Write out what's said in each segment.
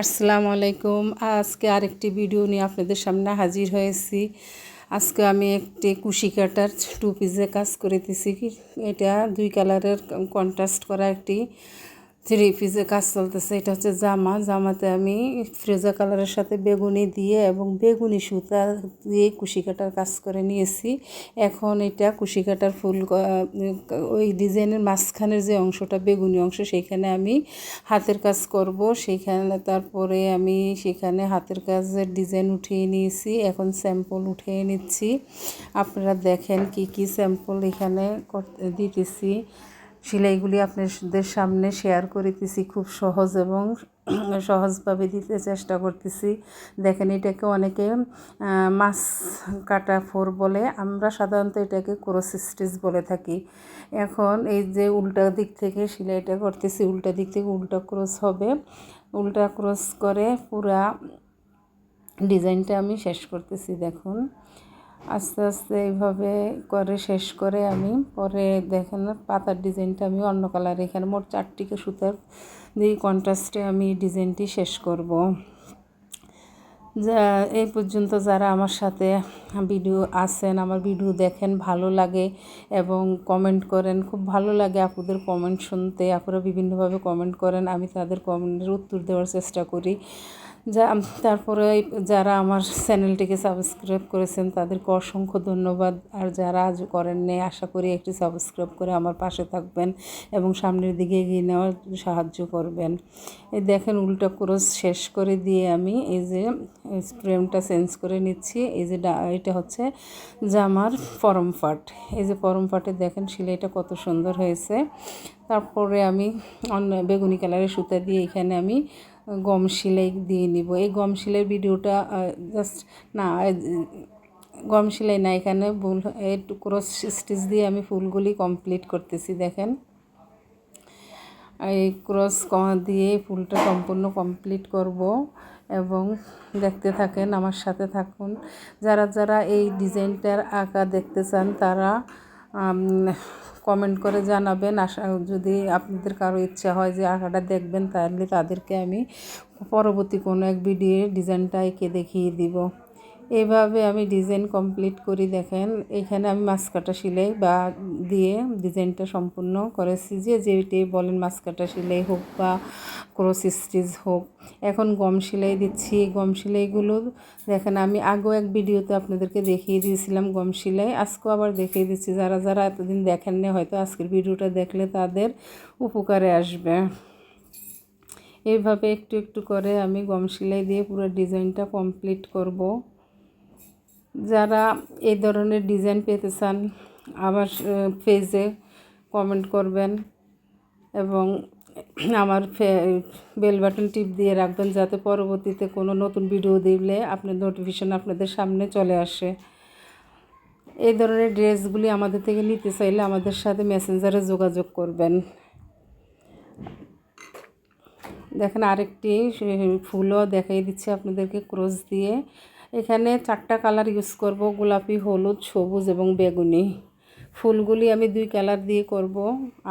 আসসালামু আলাইকুম। আজকে আরেকটি ভিডিও নিয়ে আপনাদের সামনে হাজির হয়েছি। আজকে আমি একটি কুশি কাটার টু পিসে কাজ করেতেছি। এটা দুই কালারের কন্ট্রাস্ট করা একটি থ্রি পিসে কাজ চলতেছে। এটা হচ্ছে জামাতে আমি ফ্রেজা কালারের সাথে বেগুনি দিয়ে এবং বেগুনি সুতা দিয়ে কুশি কাটার কাজ করে নিয়েছি। এখন এটা কুশি কাটার ফুল ওই ডিজাইনের মাঝখানের যে অংশটা বেগুনি অংশ সেইখানে আমি হাতের কাজ করব। সেইখানে তারপরে আমি সেখানে হাতের কাজের ডিজাইন উঠিয়ে নিয়েছি। এখন স্যাম্পল উঠিয়ে নিচ্ছি। আপনারা দেখেন কি কি স্যাম্পল এখানে দিতেছি। সেলাইগুলি আপনাদের সামনে শেয়ার করিতেছি। খুব সহজ এবং সহজভাবে দিতে চেষ্টা করতেছি। দেখেন এটাকে অনেকে মাছ কাটা ফোর বলে, আমরা সাধারণত এটাকে ক্রস স্টিচ বলে থাকি। এখন এই যে উল্টা দিক থেকে সেলাইটা করতেছি, উল্টা দিক থেকে উল্টা ক্রস হবে। উল্টা ক্রস করে পুরা ডিজাইনটা আমি শেষ করতেছি। দেখুন আস্তে আস্তে এইভাবে করে শেষ করে আমি পরে দেখেন পাতার ডিজাইনটা আমি অন্য কালার, এখানে মোট 4টিকে সুতার দিয়ে কন্ট্রাস্টে আমি ডিজাইনটি শেষ করব। যা এই পর্যন্ত যারা আমার সাথে ভিডিও আছেন, আমার ভিডিও দেখেন, ভালো লাগে এবং কমেন্ট করেন, খুব ভালো লাগে আপুদের কমেন্ট শুনতে। আপুরা বিভিন্নভাবে কমেন্ট করেন, আমি তাদের কমেন্টের উত্তর দেওয়ার চেষ্টা করি। তারপরে যারা আমার চ্যানেলটিকে সাবস্ক্রাইব করেছেন তাদেরকে অসংখ্য ধন্যবাদ। আর যারা আজ করেননি, আশা করি একটু সাবস্ক্রাইব করে আমার পাশে থাকবেন এবং সামনের দিকে এগিয়ে নেওয়ার সাহায্য করবেন। এই দেখেন উল্টা ক্রস শেষ করে দিয়ে আমি এই যে ফ্রেমটা চেঞ্জ করে নিচ্ছি। এই যে এটা হচ্ছে জামার ফরম পার্ট। এই যে ফরম পার্টে দেখেন সেলাইটা কত সুন্দর হয়েছে। তারপরে আমি অন্য বেগুনি কালারের সুতা দিয়ে এখানে আমি গম সেলাই দিয়ে নিব। এই গম সেলাইয়ের ভিডিওটা জাস্ট না, গম সেলাই না, এখানে ভুল, একটু ক্রস স্টিচ দিয়ে আমি ফুলগুলি কমপ্লিট করতেছি। দেখেন এই ক্রস দিয়ে ফুলটা সম্পূর্ণ কমপ্লিট করব এবং দেখতে থাকেন, আমার সাথে থাকুন। যারা যারা এই ডিজাইনটার আঁকা দেখতে চান তারা কমেন্ট করে জানাবেন। যদি আপনাদের কারো ইচ্ছা হয় যে আঁকাটা দেখবেন, তাহলে তাদেরকে আমি পরবর্তী কোনো এক ভিডিও ডিজাইনটা এঁকে দেখিয়ে দিব। এইভাবে আমি ডিজাইন কমপ্লিট করি। দেখেন এখানে আমি মাছ কাটা সেলাই বা দিয়ে ডিজাইনটা সম্পূর্ণ করেছি। যেটাই বলেন, মাছ কাটা সেলাই হোক বা ক্রস স্টিচ হোক। এখন গম সেলাই দিচ্ছি। গম সেলাইগুলো দেখেন আমি আগেও এক ভিডিওতে আপনাদেরকে দেখিয়ে দিয়েছিলাম গম সেলাই, আজকেও আবার দেখিয়ে দিচ্ছি। যারা যারা এতদিন দেখেননি হয়তো আজকের ভিডিওটা দেখলে তাদের উপকারে আসবে। এইভাবে একটু একটু করে আমি গম সেলাই দিয়ে পুরো ডিজাইনটা কমপ্লিট করব। যারা এই ধরনের ডিজাইন পেতে চান আমার পেজে কমেন্ট করবেন এবং আমার বেল বাটন টিপ দিয়ে রাখবেন, যাতে পরবর্তীতে কোনো নতুন ভিডিও দিলে আপনার নোটিফিকেশন আপনাদের সামনে চলে আসে। এই ধরনের ড্রেসগুলি আমাদের থেকে নিতে চাইলে আমাদের সাথে মেসেঞ্জারে যোগাযোগ করবেন। দেখেন আরেকটি ফুলও দেখাই দিচ্ছি আপনাদেরকে ক্রস দিয়ে। এখানে 4টা কালার ইউজ করব, গোলাপি, হলুদ, সবুজ এবং বেগুনি। ফুলগুলি আমি 2 কালার দিয়ে করব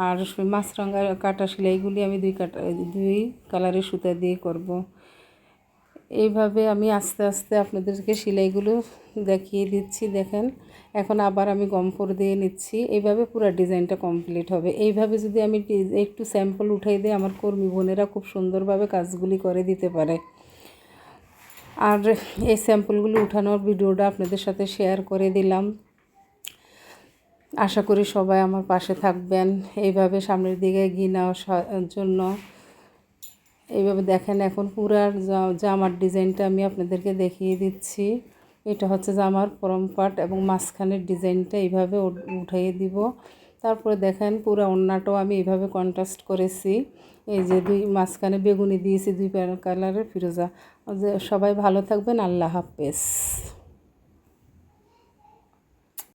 আর মাছরাঙা কাটা সেলাইগুলি আমি 2 কালারের সুতা দিয়ে করব। এইভাবে আমি আস্তে আস্তে আপনাদেরকে সেলাইগুলো দেখিয়ে দিচ্ছি। দেখেন এখন আবার আমি গমফোর দিয়ে নিচ্ছি। এইভাবে পুরো ডিজাইনটা কমপ্লিট হবে। এইভাবে যদি আমি একটু স্যাম্পল উঠাই দিই, আমার কর্মী বোনেরা খুব সুন্দরভাবে কাজগুলি করে দিতে পারে। আর এই স্যাম্পলগুলো উঠানোর ভিডিওটা আপনাদের সাথে শেয়ার করে দিলাম। আশা করি সবাই আমার পাশে থাকবেন এইভাবে সামনের দিকে এগিয়ে নেওয়ার জন্য। এইভাবে দেখেন এখন পুরার জামার ডিজাইনটা আমি আপনাদেরকে দেখিয়ে দিচ্ছি। এটা হচ্ছে জামার ফরম পার্ট এবং মাঝখানের ডিজাইনটা এইভাবে উঠিয়ে দিব। তারপরে দেখেন পুরো ওড়নাটাও আমি এইভাবে কন্ট্রাস্ট করেছি। এই যে মাঝখানে বেগুনি দিয়েছি 2 কালারের ফিরোজা। সবাই ভালো থাকবেন। আল্লাহ হাফেজ।